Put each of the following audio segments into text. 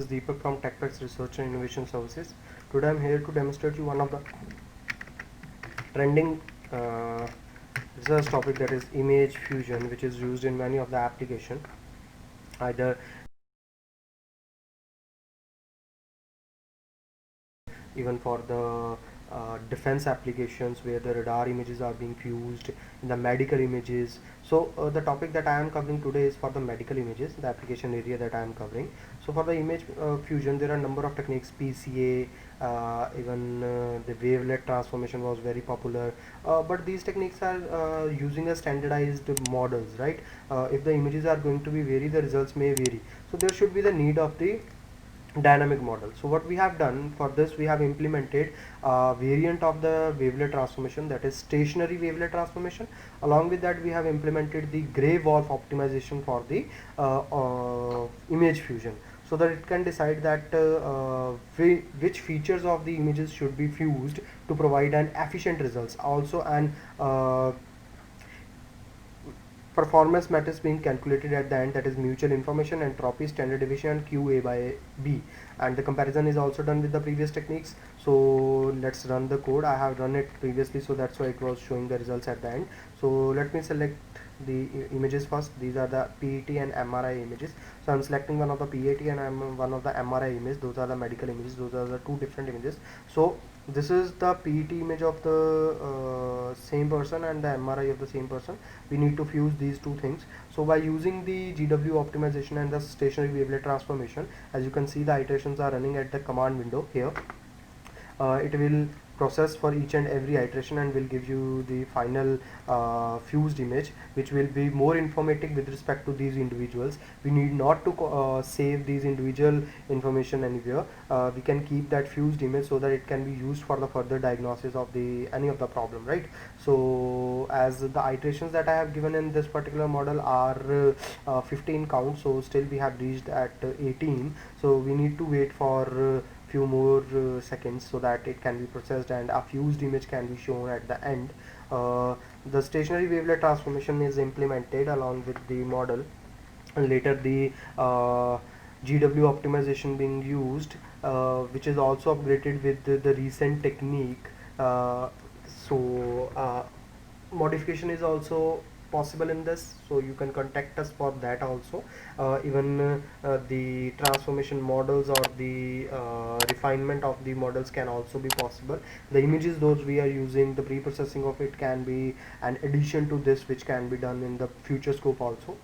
is Deepak from TechPex Research and Innovation Services. Today I'm here to demonstrate you one of the trending research topic, that is image fusion, which is used in many of the application, either even for the defense applications where the radar images are being fused in the medical images. So the topic that I am covering today is for the medical images, the application area that I am covering. So for the image fusion, there are a number of techniques, PCA, even the wavelet transformation was very popular, but these techniques are using a standardized models, right? If the images are going to be vary, the results may vary, so there should be the need of the dynamic model. So what we have done for this, we have implemented a variant of the wavelet transformation, that is stationary wavelet transformation. Along with that, we have implemented the gray wolf optimization for the image fusion, so that it can decide that which features of the images should be fused to provide an efficient results. Also an performance matrix being calculated at the end, that is mutual information, entropy, standard deviation, and qa by b, and the comparison is also done with the previous techniques. So let's run the code. I have run it previously, so that's why it was showing the results at the end. So let me select the images first. These are the PET and MRI images. So I'm selecting one of the PET and one of the MRI image. Those are the medical images. Those are the two different images. So this is the PET image of the same person and the MRI of the same person. We need to fuse these two things. So by using the GW optimization and the stationary wavelet transformation, as you can see, the iterations are running at the command window here. It will process for each and every iteration and will give you the final fused image, which will be more informative with respect to these individuals. We need not to save these individual information anywhere. We can keep that fused image so that it can be used for the further diagnosis of the any of the problem, right? So as the iterations that I have given in this particular model are 15 count, so still we have reached at 18, so we need to wait for few more seconds so that it can be processed and a fused image can be shown at the end. The stationary wavelet transformation is implemented along with the model, and later the GW optimization being used, which is also upgraded with the recent technique. So modification is also possible in this, so you can contact us for that also. Even the transformation models or the refinement of the models can also be possible. The images those we are using, the pre-processing of it can be an addition to this, which can be done in the future scope also.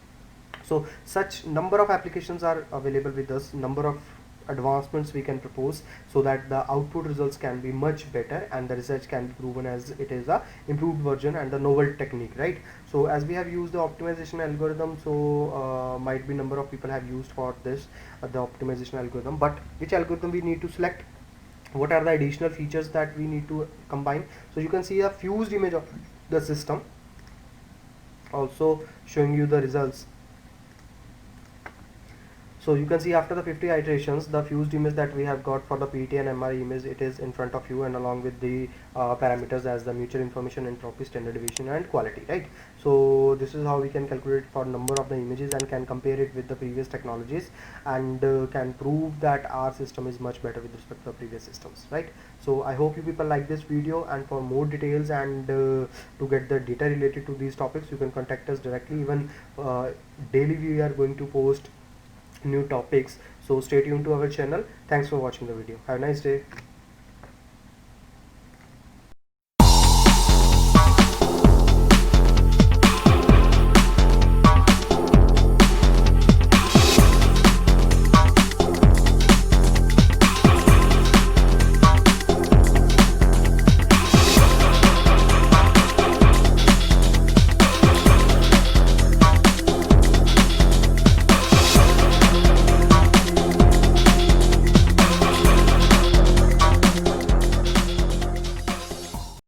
So such number of applications are available with us, number of advancements we can propose, so that the output results can be much better and the research can be proven as it is a improved version and the novel technique, right? So as we have used the optimization algorithm, so might be number of people have used for this the optimization algorithm, but which algorithm we need to select, what are the additional features that we need to combine. So you can see a fused image of the system also showing you the results. So you can see after the 50 iterations, the fused image that we have got for the PET and MRI image, it is in front of you, and along with the parameters as the mutual information, entropy, standard deviation, and quality, right? So this is how we can calculate for number of the images and can compare it with the previous technologies, and can prove that our system is much better with respect to the previous systems, right? So I hope you people like this video, and for more details and to get the data related to these topics, you can contact us directly. Even daily we are going to post new topics, so stay tuned to our channel. Thanks for watching the video. Have a nice day.